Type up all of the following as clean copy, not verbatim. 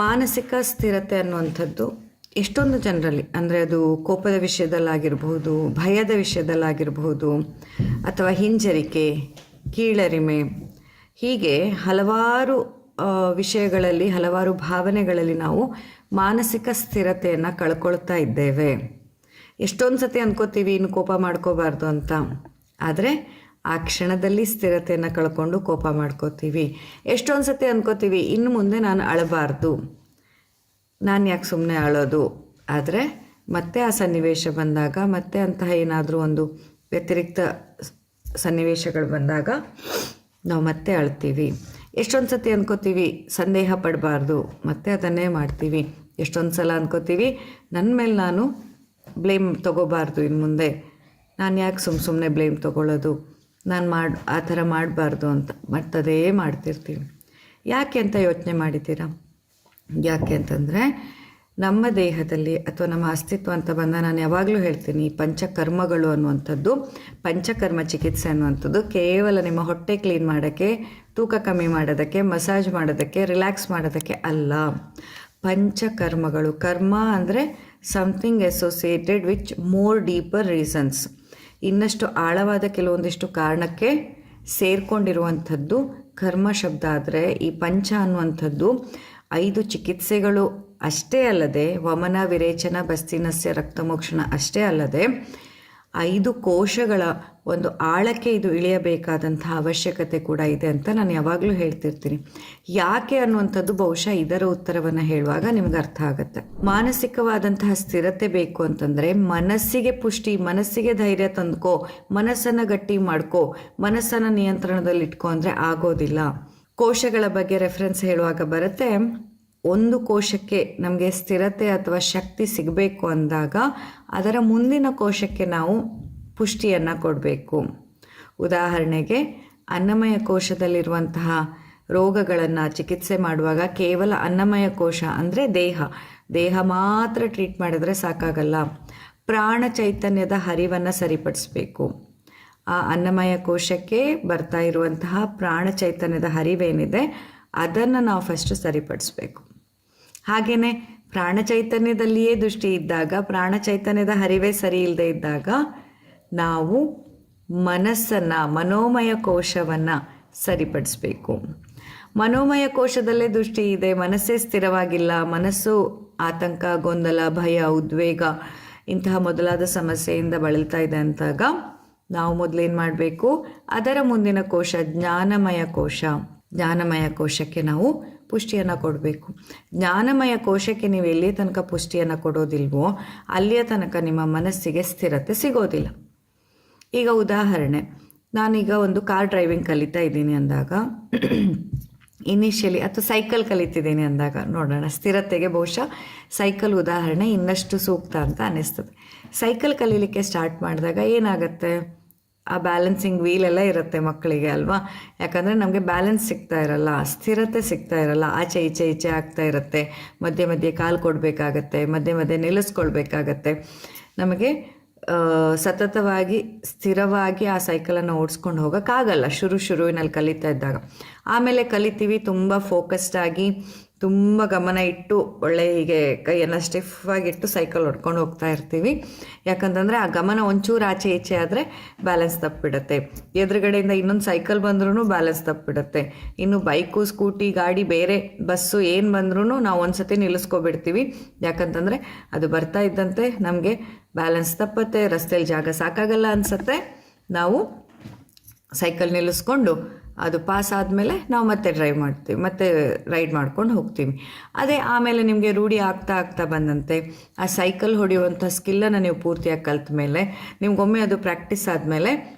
ಮಾನಸಿಕ ಸ್ಥಿರತೆ ಅನ್ನುವಂಥದ್ದು ಎಷ್ಟೊಂದು ಜನರಲ್ಲಿ, ಅಂದರೆ ಅದು ಕೋಪದ ವಿಷಯದಲ್ಲಾಗಿರ್ಬಹುದು, ಭಯದ ವಿಷಯದಲ್ಲಾಗಿರ್ಬಹುದು, ಅಥವಾ ಹಿಂಜರಿಕೆ, ಕೀಳರಿಮೆ, ಹೀಗೆ ಹಲವಾರು ವಿಷಯಗಳಲ್ಲಿ, ಹಲವಾರು ಭಾವನೆಗಳಲ್ಲಿ ನಾವು ಮಾನಸಿಕ ಸ್ಥಿರತೆಯನ್ನು ಕಳ್ಕೊಳ್ತಾ ಇದ್ದೇವೆ. ಎಷ್ಟೊಂದು ಸತಿ ಅಂದ್ಕೋತೀವಿ ಇನ್ನು ಕೋಪ ಮಾಡ್ಕೋಬಾರ್ದು ಅಂತ, ಆದರೆ ಆ ಕ್ಷಣದಲ್ಲಿ ಸ್ಥಿರತೆಯನ್ನು ಕಳ್ಕೊಂಡು ಕೋಪ ಮಾಡ್ಕೋತೀವಿ. ಎಷ್ಟೊಂದು ಸತಿ ಅಂದ್ಕೋತೀವಿ ಇನ್ನು ಮುಂದೆ ನಾನು ಅಳಬಾರ್ದು, ನಾನು ಯಾಕೆ ಸುಮ್ಮನೆ ಅಳೋದು, ಆದರೆ ಮತ್ತೆ ಆ ಸನ್ನಿವೇಶ ಬಂದಾಗ, ಮತ್ತೆ ಅಂತಹ ಏನಾದರೂ ಒಂದು ವ್ಯತಿರಿಕ್ತ ಸನ್ನಿವೇಶಗಳು ಬಂದಾಗ ನಾವು ಮತ್ತೆ ಅಳ್ತೀವಿ. ಎಷ್ಟೊಂದು ಸತಿ ಅಂದ್ಕೋತೀವಿ ಸಂದೇಹ ಪಡಬಾರ್ದು, ಮತ್ತೆ ಅದನ್ನೇ ಮಾಡ್ತೀವಿ. ಎಷ್ಟೊಂದು ಸಲ ಅಂದ್ಕೋತೀವಿ ನನ್ನ ಮೇಲೆ ನಾನು ಬ್ಲೇಮ್ ತೊಗೋಬಾರ್ದು, ಇನ್ನು ಮುಂದೆ ನಾನು ಯಾಕೆ ಸುಮ್ಮನೆ ಬ್ಲೇಮ್ ತೊಗೊಳ್ಳೋದು, ನಾನು ಆ ಥರ ಮಾಡಬಾರ್ದು ಅಂತ ಮತ್ತದೇ ಮಾಡ್ತಿರ್ತೀವಿ. ಯಾಕೆ ಅಂತ ಯೋಚನೆ ಮಾಡಿದ್ದೀರಾ? ಯಾಕೆ ಅಂತಂದರೆ ನಮ್ಮ ದೇಹದಲ್ಲಿ ಅಥವಾ ನಮ್ಮ ಅಸ್ತಿತ್ವ ಅಂತ ಬಂದ, ನಾನು ಯಾವಾಗಲೂ ಹೇಳ್ತೀನಿ, ಪಂಚಕರ್ಮಗಳು ಅನ್ನುವಂಥದ್ದು, ಪಂಚಕರ್ಮ ಚಿಕಿತ್ಸೆ ಅನ್ನುವಂಥದ್ದು ಕೇವಲ ನಿಮ್ಮ ಹೊಟ್ಟೆ ಕ್ಲೀನ್ ಮಾಡೋಕ್ಕೆ, ತೂಕ ಕಮ್ಮಿ ಮಾಡೋದಕ್ಕೆ, ಮಸಾಜ್ ಮಾಡೋದಕ್ಕೆ, ರಿಲ್ಯಾಕ್ಸ್ ಮಾಡೋದಕ್ಕೆ ಅಲ್ಲ. ಪಂಚಕರ್ಮಗಳು, ಕರ್ಮ ಅಂದರೆ something associated which more deeper reasons, ಇನ್ನಷ್ಟು ಆಳವಾದ ಕೆಲವೊಂದಿಷ್ಟು ಕಾರಣಕ್ಕೆ ಸೇರಿಕೊಂಡಿರುವಂಥದ್ದು ಕರ್ಮ ಶಬ್ದ. ಆದರೆ ಈ ಪಂಚ ಅನ್ನುವಂಥದ್ದು 5 ಚಿಕಿತ್ಸೆಗಳು ಅಷ್ಟೇ ಅಲ್ಲದೆ, ವಮನ ವಿರೇಚನ ಬಸ್ತಿನಸ್ಯ ರಕ್ತಮೋಕ್ಷಣ ಅಷ್ಟೇ ಅಲ್ಲದೆ 5 ಕೋಶಗಳ ಒಂದು ಆಳಕ್ಕೆ ಇದು ಇಳಿಯಬೇಕಾದಂತಹ ಅವಶ್ಯಕತೆ ಕೂಡ ಇದೆ ಅಂತ ನಾನು ಯಾವಾಗಲೂ ಹೇಳ್ತಿರ್ತೀನಿ. ಯಾಕೆ ಅನ್ನುವಂಥದ್ದು ಬಹುಶಃ ಇದರ ಉತ್ತರವನ್ನು ಹೇಳುವಾಗ ನಿಮ್ಗೆ ಅರ್ಥ ಆಗುತ್ತೆ. ಮಾನಸಿಕವಾದಂತಹ ಸ್ಥಿರತೆ ಬೇಕು ಅಂತಂದರೆ ಮನಸ್ಸಿಗೆ ಪುಷ್ಟಿ, ಮನಸ್ಸಿಗೆ ಧೈರ್ಯ ತಂದ್ಕೋ, ಮನಸ್ಸನ್ನು ಗಟ್ಟಿ ಮಾಡ್ಕೋ, ಮನಸ್ಸನ್ನು ನಿಯಂತ್ರಣದಲ್ಲಿಟ್ಕೋ ಅಂದರೆ ಆಗೋದಿಲ್ಲ. ಕೋಶಗಳ ಬಗ್ಗೆ ರೆಫರೆನ್ಸ್ ಹೇಳುವಾಗ ಬರುತ್ತೆ, ಒಂದು ಕೋಶಕ್ಕೆ ನಮಗೆ ಸ್ಥಿರತೆ ಅಥವಾ ಶಕ್ತಿ ಸಿಗಬೇಕು ಅಂದಾಗ ಅದರ ಮುಂದಿನ ಕೋಶಕ್ಕೆ ನಾವು ಪುಷ್ಟಿಯನ್ನು ಕೊಡಬೇಕು. ಉದಾಹರಣೆಗೆ ಅನ್ನಮಯ ಕೋಶದಲ್ಲಿರುವಂತಹ ರೋಗಗಳನ್ನು ಚಿಕಿತ್ಸೆ ಮಾಡುವಾಗ ಕೇವಲ ಅನ್ನಮಯ ಕೋಶ ಅಂದರೆ ದೇಹ ಮಾತ್ರ ಟ್ರೀಟ್ ಮಾಡಿದ್ರೆ ಸಾಕಾಗಲ್ಲ. ಪ್ರಾಣ ಚೈತನ್ಯದ ಹರಿವನ್ನು ಸರಿಪಡಿಸಬೇಕು. ಆ ಅನ್ನಮಯ ಕೋಶಕ್ಕೆ ಬರ್ತಾ ಇರುವಂತಹ ಪ್ರಾಣ ಚೈತನ್ಯದ ಹರಿವೇನಿದೆ ಅದನ್ನು ನಾವು ಫಸ್ಟು ಸರಿಪಡಿಸ್ಬೇಕು. ಹಾಗೆಯೇ ಪ್ರಾಣ ಚೈತನ್ಯದಲ್ಲಿಯೇ ದೃಷ್ಟಿ ಇದ್ದಾಗ, ಪ್ರಾಣ ಚೈತನ್ಯದ ಹರಿವೇ ಸರಿ ಇಲ್ಲದೆ ಇದ್ದಾಗ ನಾವು ಮನಸ್ಸನ್ನು, ಮನೋಮಯ ಕೋಶವನ್ನು ಸರಿಪಡಿಸ್ಬೇಕು. ಮನೋಮಯ ಕೋಶದಲ್ಲೇ ದೃಷ್ಟಿ ಇದೆ, ಮನಸ್ಸೇ ಸ್ಥಿರವಾಗಿಲ್ಲ, ಮನಸ್ಸು ಆತಂಕ, ಗೊಂದಲ, ಭಯ, ಉದ್ವೇಗ ಇಂತಹ ಮೊದಲಾದ ಸಮಸ್ಯೆಯಿಂದ ಬಳಲ್ತಾ ಇದೆ ಅಂತಾಗ ನಾವು ಮೊದಲೇನು ಮಾಡಬೇಕು, ಅದರ ಮುಂದಿನ ಕೋಶ ಜ್ಞಾನಮಯ ಕೋಶಕ್ಕೆ ನಾವು ಪುಷ್ಟಿಯನ್ನು ಕೊಡಬೇಕು. ಜ್ಞಾನಮಯ ಕೋಶಕ್ಕೆ ನೀವು ಎಲ್ಲಿಯ ತನಕ ಪುಷ್ಟಿಯನ್ನು ಕೊಡೋದಿಲ್ವೋ ಅಲ್ಲಿಯ ತನಕ ನಿಮ್ಮ ಮನಸ್ಸಿಗೆ ಸ್ಥಿರತೆ ಸಿಗೋದಿಲ್ಲ. ಈಗ ಉದಾಹರಣೆ, ನಾನೀಗ ಒಂದು ಕಾರ್ ಡ್ರೈವಿಂಗ್ ಕಲಿತಾ ಇದ್ದೀನಿ ಅಂದಾಗ, ಇನಿಷಿಯಲಿ ಅಥವಾ ಸೈಕಲ್ ಕಲಿತಿದ್ದೀನಿ ಅಂದಾಗ ನೋಡೋಣ, ಸ್ಥಿರತೆಗೆ ಬಹುಶಃ ಸೈಕಲ್ ಉದಾಹರಣೆ ಇನ್ನಷ್ಟು ಸೂಕ್ತ ಅಂತ ಅನ್ನಿಸ್ತದೆ. ಸೈಕಲ್ ಕಲೀಲಿಕ್ಕೆ ಸ್ಟಾರ್ಟ್ ಮಾಡಿದಾಗ ಏನಾಗುತ್ತೆ, ಆ ಬ್ಯಾಲೆನ್ಸಿಂಗ್ ವೀಲೆಲ್ಲ ಇರುತ್ತೆ ಮಕ್ಕಳಿಗೆ ಅಲ್ವಾ, ಯಾಕಂದರೆ ನಮಗೆ ಬ್ಯಾಲೆನ್ಸ್ ಸಿಗ್ತಾ ಇರಲ್ಲ, ಸ್ಥಿರತೆ ಸಿಗ್ತಾ ಇರಲ್ಲ, ಆಚೆ ಈಚೆ ಆಗ್ತಾ ಇರುತ್ತೆ, ಮಧ್ಯೆ ಕಾಲು ಕೊಡಬೇಕಾಗತ್ತೆ, ಮಧ್ಯೆ ನಿಲ್ಲಿಸ್ಕೊಳ್ಬೇಕಾಗತ್ತೆ. ನಮಗೆ ಸತತವಾಗಿ ಸ್ಥಿರವಾಗಿ ಆ ಸೈಕಲನ್ನು ಓಡಿಸ್ಕೊಂಡು ಹೋಗೋಕ್ಕಾಗಲ್ಲ ಶುರುವಿನಲ್ಲಿ ಕಲಿತಾ ಇದ್ದಾಗ. ಆಮೇಲೆ ಕಲಿತೀವಿ, ತುಂಬ ಫೋಕಸ್ಡ್ ಆಗಿ, ತುಂಬ ಗಮನ ಇಟ್ಟು, ಒಳ್ಳೆ ಹೀಗೆ ಕೈಯನ್ನು ಸ್ಟಿಫಾಗಿಟ್ಟು ಸೈಕಲ್ ಹೊಡ್ಕೊಂಡು ಹೋಗ್ತಾ ಇರ್ತೀವಿ. ಯಾಕಂತಂದರೆ ಆ ಗಮನ ಒಂಚೂರು ಆಚೆ ಈಚೆ ಆದರೆ ಬ್ಯಾಲೆನ್ಸ್ ತಪ್ಪಿಬಿಡುತ್ತೆ. ಎದುರುಗಡೆಯಿಂದ ಇನ್ನೊಂದು ಸೈಕಲ್ ಬಂದ್ರೂ ಬ್ಯಾಲೆನ್ಸ್ ತಪ್ಪಿಬಿಡುತ್ತೆ. ಇನ್ನು ಬೈಕು, ಸ್ಕೂಟಿ, ಗಾಡಿ, ಬೇರೆ ಬಸ್ಸು ಏನು ಬಂದ್ರೂ ನಾವು ಒಂದು ಸತಿ ನಿಲ್ಲಿಸ್ಕೊಬಿಡ್ತೀವಿ. ಯಾಕಂತಂದರೆ ಅದು ಬರ್ತಾ ಇದ್ದಂತೆ ನಮಗೆ ಬ್ಯಾಲೆನ್ಸ್ ತಪ್ಪತ್ತೆ, ರಸ್ತೆಯಲ್ಲಿ ಜಾಗ ಸಾಕಾಗಲ್ಲ ಅನಿಸುತ್ತೆ. ನಾವು ಸೈಕಲ್ ನಿಲ್ಲಿಸ್ಕೊಂಡು ಅದು ಪಾಸ್ ಆದಮೇಲೆ ನಾವು ಮತ್ತೆ ಡ್ರೈವ್ ಮಾಡ್ತೀವಿ, ಮತ್ತೆ ರೈಡ್ ಮಾಡ್ಕೊಂಡು ಹೋಗ್ತೀವಿ. ಅದೇ ಆಮೇಲೆ ನಿಮಗೆ ರೂಢಿ ಆಗ್ತಾ ಬಂದಂತೆ ಆ ಸೈಕಲ್ ಹೊಡೆಯುವಂಥ ಸ್ಕಿಲ್ಲನ್ನು ನೀವು ಪೂರ್ತಿಯಾಗಿ ಕಲ್ತ ಮೇಲೆ, ನಿಮ್ಗೊಮ್ಮೆ ಅದು ಪ್ರಾಕ್ಟೀಸ್ ಆದಮೇಲೆ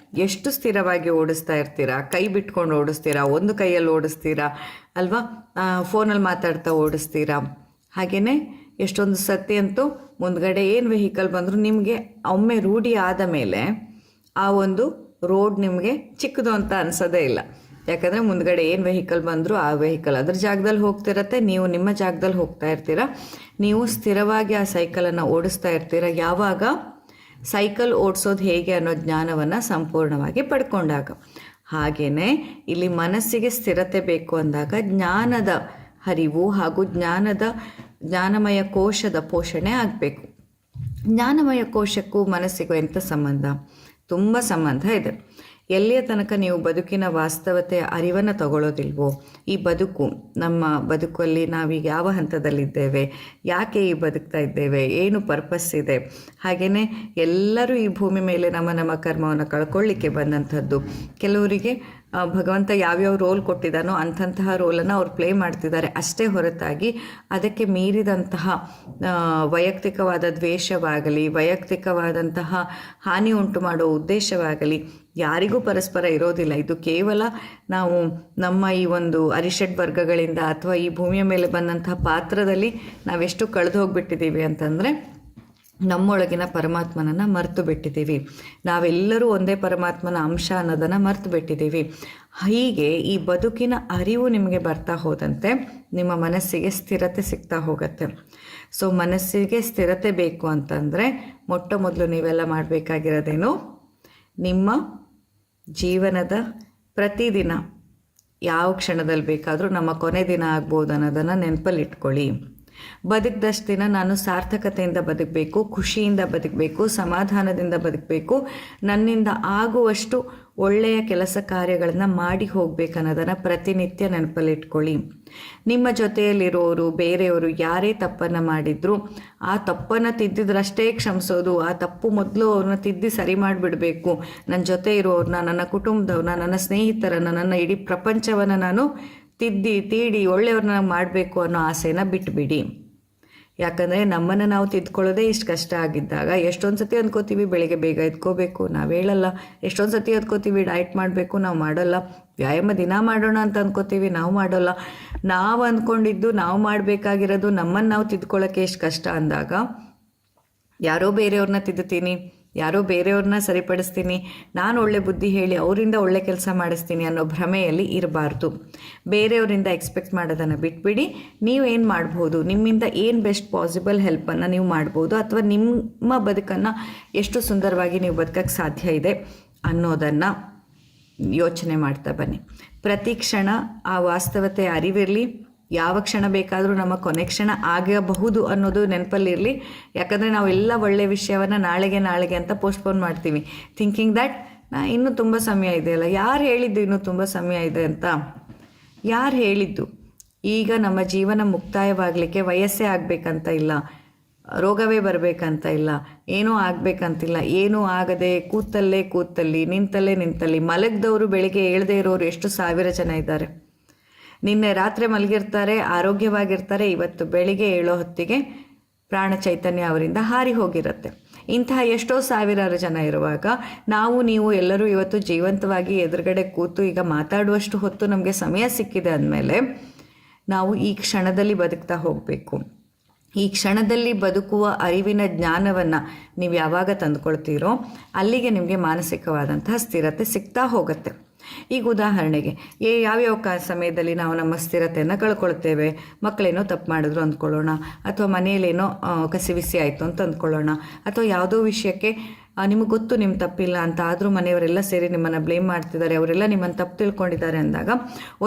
ಎಷ್ಟು ಸ್ಥಿರವಾಗಿ ಓಡಿಸ್ತಾ ಇರ್ತೀರಾ, ಕೈ ಬಿಟ್ಕೊಂಡು ಓಡಿಸ್ತೀರಾ, ಒಂದು ಕೈಯಲ್ಲಿ ಓಡಿಸ್ತೀರಾ ಅಲ್ವಾ, ಫೋನಲ್ಲಿ ಮಾತಾಡ್ತಾ ಓಡಿಸ್ತೀರಾ. ಹಾಗೆಯೇ ಎಷ್ಟೊಂದು ಸತಿ ಅಂತೂ ಮುಂದ್ಗಡೆ ಏನು ವೆಹಿಕಲ್ ಬಂದರೂ ನಿಮಗೆ ಒಮ್ಮೆ ರೂಢಿ ಆದ ಮೇಲೆ ಆ ಒಂದು ರೋಡ್ ನಿಮಗೆ ಚಿಕ್ಕದು ಅಂತ ಅನಿಸೋದೇ ಇಲ್ಲ. ಯಾಕಂದರೆ ಮುಂದ್ಗಡೆ ಏನು ವೆಹಿಕಲ್ ಬಂದರೂ ಆ ವೆಹಿಕಲ್ ಅದ್ರ ಜಾಗದಲ್ಲಿ ಹೋಗ್ತಿರತ್ತೆ, ನೀವು ನಿಮ್ಮ ಜಾಗದಲ್ಲಿ ಹೋಗ್ತಾ ಇರ್ತೀರ. ನೀವು ಸ್ಥಿರವಾಗಿ ಆ ಸೈಕಲನ್ನು ಓಡಿಸ್ತಾ ಇರ್ತೀರ ಯಾವಾಗ ಸೈಕಲ್ ಓಡಿಸೋದು ಹೇಗೆ ಅನ್ನೋ ಜ್ಞಾನವನ್ನು ಸಂಪೂರ್ಣವಾಗಿ ಪಡ್ಕೊಂಡಾಗ. ಹಾಗೆಯೇ ಇಲ್ಲಿ ಮನಸ್ಸಿಗೆ ಸ್ಥಿರತೆ ಬೇಕು ಅಂದಾಗ ಜ್ಞಾನದ ಅರಿವು ಹಾಗೂ ಜ್ಞಾನಮಯ ಕೋಶದ ಪೋಷಣೆ ಆಗಬೇಕು. ಜ್ಞಾನಮಯ ಕೋಶಕ್ಕೂ ಮನಸ್ಸಿಗೂ ಎಂಥ ಸಂಬಂಧ? ತುಂಬ ಸಂಬಂಧ ಇದೆ. ಎಲ್ಲಿಯ ತನಕ ನೀವು ಬದುಕಿನ ವಾಸ್ತವತೆಯ ಅರಿವನ್ನು ತಗೊಳ್ಳೋದಿಲ್ವೋ, ಈ ಬದುಕು, ನಮ್ಮ ಬದುಕಲ್ಲಿ ನಾವೀಗ ಯಾವ ಹಂತದಲ್ಲಿದ್ದೇವೆ, ಯಾಕೆ ಈ ಬದುಕ್ತಾ ಇದ್ದೇವೆ, ಏನು ಪರ್ಪಸ್ ಇದೆ, ಹಾಗೆಯೇ ಎಲ್ಲರೂ ಈ ಭೂಮಿ ಮೇಲೆ ನಮ್ಮ ಕರ್ಮವನ್ನು ಕಳ್ಕೊಳ್ಳಿಕ್ಕೆ ಬಂದಂಥದ್ದು. ಕೆಲವರಿಗೆ ಭಗವಂತ ಯಾವ್ಯಾವ ರೋಲ್ ಕೊಟ್ಟಿದ್ದಾನೋ ಅಂಥಂತಹ ರೋಲನ್ನು ಅವ್ರು ಪ್ಲೇ ಮಾಡ್ತಿದ್ದಾರೆ ಅಷ್ಟೇ ಹೊರತಾಗಿ ಅದಕ್ಕೆ ಮೀರಿದಂತಹ ವೈಯಕ್ತಿಕವಾದ ದ್ವೇಷವಾಗಲಿ, ವೈಯಕ್ತಿಕವಾದಂತಹ ಹಾನಿ ಉಂಟು ಮಾಡೋ ಉದ್ದೇಶವಾಗಲಿ ಯಾರಿಗೂ ಪರಸ್ಪರ ಇರೋದಿಲ್ಲ. ಇದು ಕೇವಲ ನಾವು ನಮ್ಮ ಈ ಒಂದು ಅರಿಷಡ್ ವರ್ಗಗಳಿಂದ ಅಥವಾ ಈ ಭೂಮಿಯ ಮೇಲೆ ಬಂದಂತಹ ಪಾತ್ರದಲ್ಲಿ ನಾವೆಷ್ಟು ಕಳೆದು ಹೋಗ್ಬಿಟ್ಟಿದ್ದೀವಿ ಅಂತಂದರೆ ನಮ್ಮೊಳಗಿನ ಪರಮಾತ್ಮನನ್ನು ಮರೆತು ಬಿಟ್ಟಿದ್ದೀವಿ. ನಾವೆಲ್ಲರೂ ಒಂದೇ ಪರಮಾತ್ಮನ ಅಂಶ ಅನ್ನೋದನ್ನು ಮರೆತು ಬಿಟ್ಟಿದ್ದೀವಿ. ಹೀಗೆ ಈ ಬದುಕಿನ ಅರಿವು ನಿಮಗೆ ಬರ್ತಾ ಹೋದಂತೆ ನಿಮ್ಮ ಮನಸ್ಸಿಗೆ ಸ್ಥಿರತೆ ಸಿಗ್ತಾ ಹೋಗುತ್ತೆ. ಸೊ ಮನಸ್ಸಿಗೆ ಸ್ಥಿರತೆ ಬೇಕು ಅಂತಂದರೆ ಮೊಟ್ಟ ಮೊದಲು ನೀವೆಲ್ಲ ಮಾಡಬೇಕಾಗಿರೋದೇನು, ನಿಮ್ಮ ಜೀವನದ ಪ್ರತಿದಿನ ಯಾವ ಕ್ಷಣದಲ್ಲಿ ಬೇಕಾದರೂ ನಮ್ಮ ಕೊನೆ ದಿನ ಆಗ್ಬೋದು ಅನ್ನೋದನ್ನು ನೆನಪಲ್ಲಿಟ್ಕೊಳ್ಳಿ. ಬದುಕಿದಷ್ಟು ದಿನ ನಾನು ಸಾರ್ಥಕತೆಯಿಂದ ಬದುಕಬೇಕು, ಖುಷಿಯಿಂದ ಬದುಕಬೇಕು, ಸಮಾಧಾನದಿಂದ ಬದುಕಬೇಕು, ನನ್ನಿಂದ ಆಗುವಷ್ಟು ಒಳ್ಳೆಯ ಕೆಲಸ ಕಾರ್ಯಗಳನ್ನು ಮಾಡಿ ಹೋಗ್ಬೇಕನ್ನೋದನ್ನು ಪ್ರತಿನಿತ್ಯ ನೆನಪಲ್ಲಿಟ್ಕೊಳ್ಳಿ. ನಿಮ್ಮ ಜೊತೆಯಲ್ಲಿರೋರು, ಬೇರೆಯವರು ಯಾರೇ ತಪ್ಪನ್ನು ಮಾಡಿದ್ರು ಆ ತಪ್ಪನ್ನು ತಿದ್ದಿದ್ರಷ್ಟೇ ಕ್ಷಮಿಸೋದು, ಆ ತಪ್ಪು ಮೊದಲು ಅವ್ರನ್ನ ತಿದ್ದಿ ಸರಿ ಮಾಡಿಬಿಡಬೇಕು. ನನ್ನ ಜೊತೆ ಇರೋರನ್ನ, ನನ್ನ ಕುಟುಂಬದವ್ರನ್ನ, ನನ್ನ ಸ್ನೇಹಿತರನ್ನು, ನನ್ನ ಇಡೀ ಪ್ರಪಂಚವನ್ನು ನಾನು ತೀಡಿ ಒಳ್ಳೆಯವ್ರನ್ನ ಮಾಡಬೇಕು ಅನ್ನೋ ಆಸೆನ ಬಿಟ್ಟುಬಿಡಿ. ಯಾಕಂದರೆ ನಮ್ಮನ್ನು ನಾವು ತಿದ್ಕೊಳ್ಳೋದೇ ಇಷ್ಟು ಕಷ್ಟ ಆಗಿದ್ದಾಗ ಎಷ್ಟೊಂದು ಸತಿ ಅಂದ್ಕೋತೀವಿ ಬೆಳಿಗ್ಗೆ ಬೇಗ ಎದ್ಕೋಬೇಕು, ನಾವು ಹೇಳಲ್ಲ. ಎಷ್ಟೊಂದು ಸತಿ ಅಂದ್ಕೋತೀವಿ ಡಯಟ್ ಮಾಡಬೇಕು, ನಾವು ಮಾಡೋಲ್ಲ. ವ್ಯಾಯಾಮ ದಿನ ಮಾಡೋಣ ಅಂತ ಅಂದ್ಕೋತೀವಿ, ನಾವು ಮಾಡೋಲ್ಲ. ನಾವು ಅಂದ್ಕೊಂಡಿದ್ದು, ನಾವು ಮಾಡಬೇಕಾಗಿರೋದು ನಮ್ಮನ್ನು ನಾವು ತಿದ್ಕೊಳ್ಳೋಕ್ಕೆ ಎಷ್ಟು ಕಷ್ಟ ಅಂದಾಗ ಯಾರೋ ಬೇರೆಯವ್ರನ್ನ ತಿದ್ದುತ್ತೀನಿ, ಯಾರೋ ಬೇರೆಯವ್ರನ್ನ ಸರಿಪಡಿಸ್ತೀನಿ, ನಾನು ಒಳ್ಳೆ ಬುದ್ಧಿ ಹೇಳಿ ಅವರಿಂದ ಒಳ್ಳೆ ಕೆಲಸ ಮಾಡಿಸ್ತೀನಿ ಅನ್ನೋ ಭ್ರಮೆಯಲ್ಲಿ ಇರಬಾರ್ದು. ಬೇರೆಯವರಿಂದ ಎಕ್ಸ್ಪೆಕ್ಟ್ ಮಾಡೋದನ್ನು ಬಿಟ್ಬಿಡಿ. ನೀವೇನು ಮಾಡ್ಬೋದು, ನಿಮ್ಮಿಂದ ಏನು ಬೆಸ್ಟ್ ಪಾಸಿಬಲ್ ಹೆಲ್ಪನ್ನು ನೀವು ಮಾಡ್ಬೋದು, ಅಥವಾ ನಿಮ್ಮ ಬದುಕನ್ನು ಎಷ್ಟು ಸುಂದರವಾಗಿ ನೀವು ಬದುಕಕ್ಕೆ ಸಾಧ್ಯ ಇದೆ ಅನ್ನೋದನ್ನು ಯೋಚನೆ ಮಾಡ್ತಾ ಬನ್ನಿ. ಪ್ರತಿ ಕ್ಷಣ ಆ ವಾಸ್ತವತೆ ಅರಿವಿರಲಿ. ಯಾವ ಕ್ಷಣ ಬೇಕಾದರೂ ನಮ್ಮ ಕೊನೆ ಕ್ಷಣ ಆಗಬಹುದು ಅನ್ನೋದು ನೆನಪಲ್ಲಿರಲಿ. ಯಾಕಂದರೆ ನಾವೆಲ್ಲ ಒಳ್ಳೆಯ ವಿಷಯವನ್ನು ನಾಳೆಗೆ ಅಂತ ಪೋಸ್ಟ್ಪೋನ್ ಮಾಡ್ತೀವಿ, ಥಿಂಕಿಂಗ್ ದ್ಯಾಟ್ ಇನ್ನೂ ತುಂಬ ಸಮಯ ಇದೆಯಲ್ಲ. ಯಾರು ಹೇಳಿದ್ದು ಇನ್ನೂ ತುಂಬ ಸಮಯ ಇದೆ ಅಂತ? ಯಾರು ಹೇಳಿದ್ದು? ಈಗ ನಮ್ಮ ಜೀವನ ಮುಕ್ತಾಯವಾಗಲಿಕ್ಕೆ ವಯಸ್ಸೇ ಆಗಬೇಕಂತ ಇಲ್ಲ, ರೋಗವೇ ಬರಬೇಕಂತ ಇಲ್ಲ, ಏನೂ ಆಗಬೇಕಂತಿಲ್ಲ. ಏನೂ ಆಗದೆ ಕೂತಲ್ಲಿ ನಿಂತಲ್ಲಿ ಮಲಗಿದವರು ಬೆಳಿಗ್ಗೆ ಏಳದೇ ಇರೋರು ಎಷ್ಟು ಸಾವಿರ ಜನ ಇದ್ದಾರೆ. ನಿನ್ನೆ ರಾತ್ರಿ ಮಲಗಿರ್ತಾರೆ, ಆರೋಗ್ಯವಾಗಿರ್ತಾರೆ, ಇವತ್ತು ಬೆಳಿಗ್ಗೆ ಏಳೋ ಹೊತ್ತಿಗೆ ಪ್ರಾಣ ಚೈತನ್ಯ ಅವರಿಂದ ಹಾರಿ ಹೋಗಿರುತ್ತೆ. ಇಂತಹ ಎಷ್ಟೋ ಸಾವಿರಾರು ಜನ ಇರುವಾಗ ನೀವು ಎಲ್ಲರೂ ಇವತ್ತು ಜೀವಂತವಾಗಿ ಎದುರುಗಡೆ ಕೂತು ಈಗ ಮಾತಾಡುವಷ್ಟು ಹೊತ್ತು ನಮಗೆ ಸಮಯ ಸಿಕ್ಕಿದೆ ಅಂದಮೇಲೆ ನಾವು ಈ ಕ್ಷಣದಲ್ಲಿ ಬದುಕ್ತಾ ಹೋಗಬೇಕು. ಈ ಕ್ಷಣದಲ್ಲಿ ಬದುಕುವ ಅರಿವಿನ ಜ್ಞಾನವನ್ನು ನೀವು ಯಾವಾಗ ತಂದುಕೊಳ್ತೀರೋ ಅಲ್ಲಿಗೆ ನಿಮಗೆ ಮಾನಸಿಕವಾದಂತಹ ಸ್ಥಿರತೆ ಸಿಗ್ತಾ ಹೋಗುತ್ತೆ. ಈಗ ಉದಾಹರಣೆಗೆ ಯಾವ್ಯಾವ ಸಮಯದಲ್ಲಿ ನಾವು ನಮ್ಮ ಸ್ಥಿರತೆಯನ್ನು ಕಳ್ಕೊಳ್ತೇವೆ. ಮಕ್ಕಳೇನೋ ತಪ್ಪು ಮಾಡಿದ್ರು ಅಂದ್ಕೊಳ್ಳೋಣ, ಅಥವಾ ಮನೆಯಲ್ಲೇನೋ ಕಸಿವಿಸಿ ಆಯಿತು ಅಂತ ಅಂದ್ಕೊಳ್ಳೋಣ, ಅಥವಾ ಯಾವುದೋ ವಿಷಯಕ್ಕೆ ನಿಮಗೆ ಗೊತ್ತು ನಿಮ್ಮ ತಪ್ಪಿಲ್ಲ ಅಂತ, ಆದರೂ ಮನೆಯವರೆಲ್ಲ ಸೇರಿ ನಿಮ್ಮನ್ನು ಬ್ಲೇಮ್ ಮಾಡ್ತಿದ್ದಾರೆ, ಅವರೆಲ್ಲ ನಿಮ್ಮನ್ನು ತಪ್ಪು ತಿಳ್ಕೊಂಡಿದ್ದಾರೆ ಅಂದಾಗ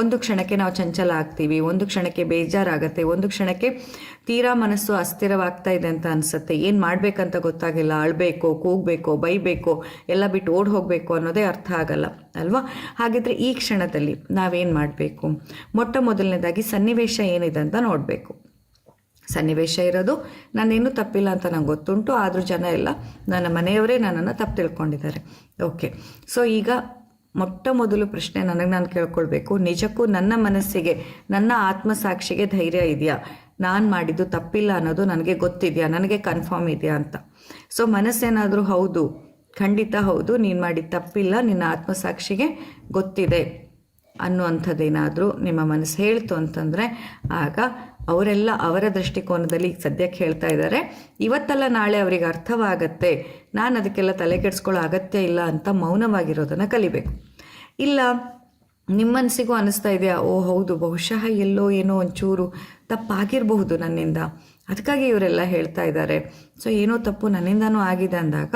ಒಂದು ಕ್ಷಣಕ್ಕೆ ನಾವು ಚಂಚಲ ಆಗ್ತೀವಿ, ಒಂದು ಕ್ಷಣಕ್ಕೆ ಬೇಜಾರಾಗುತ್ತೆ, ಒಂದು ಕ್ಷಣಕ್ಕೆ ತೀರಾ ಮನಸ್ಸು ಅಸ್ಥಿರವಾಗ್ತಾ ಇದೆ ಅಂತ ಅನಿಸುತ್ತೆ. ಏನು ಮಾಡಬೇಕಂತ ಗೊತ್ತಾಗಿಲ್ಲ, ಅಳಬೇಕೋ, ಕೂಗಬೇಕೋ, ಬೈಬೇಕೋ, ಎಲ್ಲ ಬಿಟ್ಟು ಓಡಿ ಹೋಗಬೇಕು ಅನ್ನೋದೇ ಅರ್ಥ ಆಗಲ್ಲ ಅಲ್ವಾ? ಹಾಗಿದ್ರೆ ಈ ಕ್ಷಣದಲ್ಲಿ ನಾವೇನು ಮಾಡಬೇಕು? ಮೊಟ್ಟ ಮೊದಲನೇದಾಗಿ ಸನ್ನಿವೇಶ ಏನಿದೆ ಅಂತ ನೋಡಬೇಕು. ಸನ್ನಿವೇಶ ಇರೋದು ನಾನೇನು ತಪ್ಪಿಲ್ಲ ಅಂತ ನಂಗೆ ಗೊತ್ತುಂಟು, ಆದರೂ ಜನ ಎಲ್ಲ ನನ್ನ ಮನೆಯವರೇ ನನ್ನನ್ನು ತಪ್ಪು ತಿಳ್ಕೊಂಡಿದ್ದಾರೆ. ಓಕೆ, ಸೊ ಈಗ ಮೊಟ್ಟ ಮೊದಲು ಪ್ರಶ್ನೆ ನಾನು ಕೇಳ್ಕೊಳ್ಬೇಕು, ನಿಜಕ್ಕೂ ನನ್ನ ಮನಸ್ಸಿಗೆ, ನನ್ನ ಆತ್ಮಸಾಕ್ಷಿಗೆ ಧೈರ್ಯ ಇದೆಯಾ? ನಾನು ಮಾಡಿದ್ದು ತಪ್ಪಿಲ್ಲ ಅನ್ನೋದು ನನಗೆ ಗೊತ್ತಿದೆಯಾ, ನನಗೆ ಕನ್ಫರ್ಮ್ ಇದೆಯಾ ಅಂತ. ಸೊ ಮನಸ್ಸೇನಾದರೂ ಹೌದು, ಖಂಡಿತ ಹೌದು, ನೀನು ಮಾಡಿದ ತಪ್ಪಿಲ್ಲ, ನಿನ್ನ ಆತ್ಮಸಾಕ್ಷಿಗೆ ಗೊತ್ತಿದೆ ಅನ್ನುವಂಥದ್ದೇನಾದರೂ ನಿಮ್ಮ ಮನಸ್ಸು ಹೇಳ್ತು ಅಂತಂದರೆ ಆಗ ಅವರೆಲ್ಲ ಅವರ ದೃಷ್ಟಿಕೋನದಲ್ಲಿ ಸದ್ಯಕ್ಕೆ ಹೇಳ್ತಾ ಇದ್ದಾರೆ, ಇವತ್ತಲ್ಲ ನಾಳೆ ಅವರಿಗೆ ಅರ್ಥವಾಗತ್ತೆ, ನಾನು ಅದಕ್ಕೆಲ್ಲ ತಲೆ ಕೆಡಿಸ್ಕೊಳ್ಳೋ ಅಗತ್ಯ ಇಲ್ಲ ಅಂತ ಮೌನವಾಗಿರೋದನ್ನು ಕಲಿಬೇಕು. ಇಲ್ಲ ನಿಮ್ಮ ಮನಸ್ಸಿಗೂ ಅನ್ನಿಸ್ತಾ ಇದೆಯಾ, ಓ ಹೌದು ಬಹುಶಃ ಎಲ್ಲೋ ಏನೋ ಒಂಚೂರು ತಪ್ಪಾಗಿರಬಹುದು ನನ್ನಿಂದ, ಅದಕ್ಕಾಗಿ ಇವರೆಲ್ಲ ಹೇಳ್ತಾ ಇದ್ದಾರೆ. ಸೊ ಏನೋ ತಪ್ಪು ನನ್ನಿಂದನೂ ಆಗಿದೆ ಅಂದಾಗ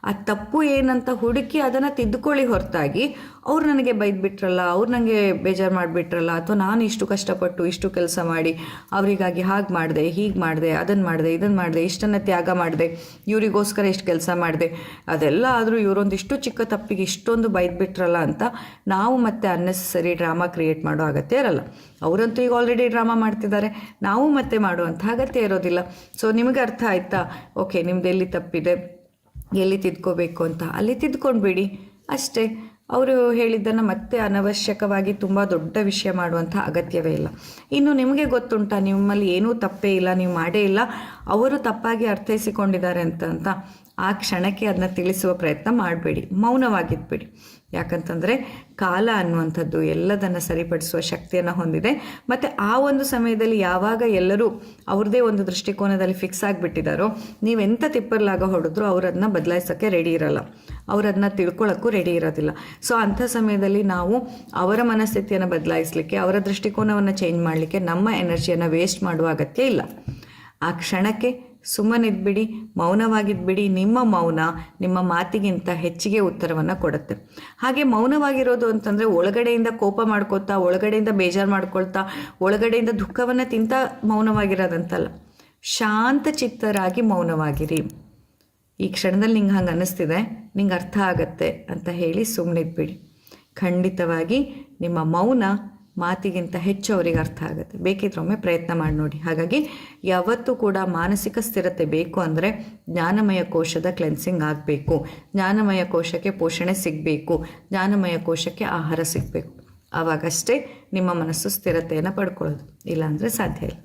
ಆ ತಪ್ಪು ಏನಂತ ಹುಡುಕಿ ಅದನ್ನು ತಿದ್ದುಕೊಳ್ಳಿ ಹೊರತಾಗಿ ಅವ್ರು ನನಗೆ ಬೈದ್ಬಿಟ್ರಲ್ಲ, ಅವ್ರು ನನಗೆ ಬೇಜಾರು ಮಾಡಿಬಿಟ್ರಲ್ಲ, ಅಥವಾ ನಾನು ಇಷ್ಟು ಕಷ್ಟಪಟ್ಟು ಇಷ್ಟು ಕೆಲಸ ಮಾಡಿ ಅವರಿಗಾಗಿ ಹಾಗೆ ಮಾಡಿದೆ, ಹೀಗೆ ಮಾಡಿದೆ, ಅದನ್ನು ಮಾಡಿದೆ, ಇದನ್ನು ಮಾಡಿದೆ, ಇಷ್ಟನ್ನು ತ್ಯಾಗ ಮಾಡಿದೆ, ಇವರಿಗೋಸ್ಕರ ಇಷ್ಟು ಕೆಲಸ ಮಾಡಿದೆ, ಅದೆಲ್ಲ ಆದರೂ ಇವರೊಂದಿಷ್ಟು ಚಿಕ್ಕ ತಪ್ಪಿಗೆ ಇಷ್ಟೊಂದು ಬೈದ್ಬಿಟ್ರಲ್ಲ ಅಂತ ನಾವು ಮತ್ತೆ ಅನ್ನೆಸರಿ ಡ್ರಾಮಾ ಕ್ರಿಯೇಟ್ ಮಾಡೋ ಅಗತ್ಯ ಇರಲ್ಲ. ಅವರಂತೂ ಈಗ ಆಲ್ರೆಡಿ ಡ್ರಾಮಾ ಮಾಡ್ತಿದ್ದಾರೆ, ನಾವು ಮತ್ತೆ ಮಾಡುವಂಥ ಅಗತ್ಯ ಇರೋದಿಲ್ಲ. ಸೊ ನಿಮಗೆ ಅರ್ಥ ಆಯ್ತಾ? ಓಕೆ, ನಿಮ್ದು ಎಲ್ಲಿ ತಪ್ಪಿದೆ, ಎಲ್ಲಿ ತಿದ್ಕೋಬೇಕು ಅಂತ ಅಲ್ಲಿ ತಿದ್ಕೊಂಡ್ಬಿಡಿ ಅಷ್ಟೇ. ಅವರು ಹೇಳಿದ್ದನ್ನು ಮತ್ತೆ ಅನವಶ್ಯಕವಾಗಿ ತುಂಬ ದೊಡ್ಡ ವಿಷಯ ಮಾಡುವಂಥ ಅಗತ್ಯವೇ ಇಲ್ಲ. ಇನ್ನು ನಿಮಗೆ ಗೊತ್ತುಂಟಾ ನಿಮ್ಮಲ್ಲಿ ಏನೂ ತಪ್ಪೇ ಇಲ್ಲ, ನೀವು ಮಾಡೇ ಇಲ್ಲ, ಅವರು ತಪ್ಪಾಗಿ ಅರ್ಥೈಸಿಕೊಂಡಿದ್ದಾರೆ ಅಂತ ಆ ಕ್ಷಣಕ್ಕೆ ಅದನ್ನ ತಿಳಿಸುವ ಪ್ರಯತ್ನ ಮಾಡಬೇಡಿ, ಮೌನವಾಗಿದ್ಬಿಡಿ. ಯಾಕಂತಂದರೆ ಕಾಲ ಅನ್ನುವಂಥದ್ದು ಎಲ್ಲದನ್ನು ಸರಿಪಡಿಸುವ ಶಕ್ತಿಯನ್ನು ಹೊಂದಿದೆ. ಮತ್ತು ಆ ಒಂದು ಸಮಯದಲ್ಲಿ ಯಾವಾಗ ಎಲ್ಲರೂ ಅವ್ರದ್ದೇ ಒಂದು ದೃಷ್ಟಿಕೋನದಲ್ಲಿ ಫಿಕ್ಸ್ ಆಗಿಬಿಟ್ಟಿದ್ದಾರೋ, ನೀವೆಂಥ ತಿಪ್ಪರ್ಲಾಗ ಹೊಡೆದ್ರೂ ಅವರದನ್ನ ಬದಲಾಯಿಸೋಕ್ಕೆ ರೆಡಿ ಇರಲ್ಲ, ಅವರದನ್ನ ತಿಳ್ಕೊಳ್ಳೋಕ್ಕೂ ರೆಡಿ ಇರೋದಿಲ್ಲ. ಸೊ ಅಂಥ ಸಮಯದಲ್ಲಿ ನಾವು ಅವರ ಮನಸ್ಥಿತಿಯನ್ನು ಬದಲಾಯಿಸಲಿಕ್ಕೆ, ಅವರ ದೃಷ್ಟಿಕೋನವನ್ನು ಚೇಂಜ್ ಮಾಡಲಿಕ್ಕೆ ನಮ್ಮ ಎನರ್ಜಿಯನ್ನು ವೇಸ್ಟ್ ಮಾಡುವ ಅಗತ್ಯ ಇಲ್ಲ. ಆ ಕ್ಷಣಕ್ಕೆ ಸುಮ್ಮನಿದ್ಬಿಡಿ, ಮೌನವಾಗಿದ್ಬಿಡಿ. ನಿಮ್ಮ ಮೌನ ನಿಮ್ಮ ಮಾತಿಗಿಂತ ಹೆಚ್ಚಿಗೆ ಉತ್ತರವನ್ನು ಕೊಡುತ್ತೆ. ಹಾಗೆ ಮೌನವಾಗಿರೋದು ಅಂತಂದರೆ ಒಳಗಡೆಯಿಂದ ಕೋಪ ಮಾಡ್ಕೊಳ್ತಾ, ಒಳಗಡೆಯಿಂದ ಬೇಜಾರು ಮಾಡ್ಕೊಳ್ತಾ, ಒಳಗಡೆಯಿಂದ ದುಃಖವನ್ನು ತಿಂತ ಮೌನವಾಗಿರೋದಂತಲ್ಲ. ಶಾಂತ ಚಿತ್ತರಾಗಿ ಮೌನವಾಗಿರಿ. ಈ ಕ್ಷಣದಲ್ಲಿ ನಿಂಗೆ ಹಂಗೆ ಅನ್ನಿಸ್ತಿದೆ, ನಿಂಗೆ ಅರ್ಥ ಆಗತ್ತೆ ಅಂತ ಹೇಳಿ ಸುಮ್ಮನಿದ್ಬಿಡಿ. ಖಂಡಿತವಾಗಿ ನಿಮ್ಮ ಮೌನ ಮಾತಿಗಿಂತ ಹೆಚ್ಚು ಅವರಿಗೆ ಅರ್ಥ ಆಗುತ್ತೆ. ಬೇಕಿದ್ರೊಮ್ಮೆ ಪ್ರಯತ್ನ ಮಾಡಿ ನೋಡಿ. ಹಾಗಾಗಿ ಯಾವತ್ತೂ ಕೂಡ ಮಾನಸಿಕ ಸ್ಥಿರತೆ ಬೇಕು ಅಂದರೆ ಜ್ಞಾನಮಯ ಕೋಶದ ಕ್ಲೆನ್ಸಿಂಗ್ ಆಗಬೇಕು, ಜ್ಞಾನಮಯ ಕೋಶಕ್ಕೆ ಪೋಷಣೆ ಸಿಗಬೇಕು, ಜ್ಞಾನಮಯ ಕೋಶಕ್ಕೆ ಆಹಾರ ಸಿಗಬೇಕು. ಆವಾಗಷ್ಟೇ ನಿಮ್ಮ ಮನಸ್ಸು ಸ್ಥಿರತೆಯನ್ನು ಪಡ್ಕೊಳ್ಳೋದು, ಇಲ್ಲಾಂದರೆ ಸಾಧ್ಯ ಇಲ್ಲ.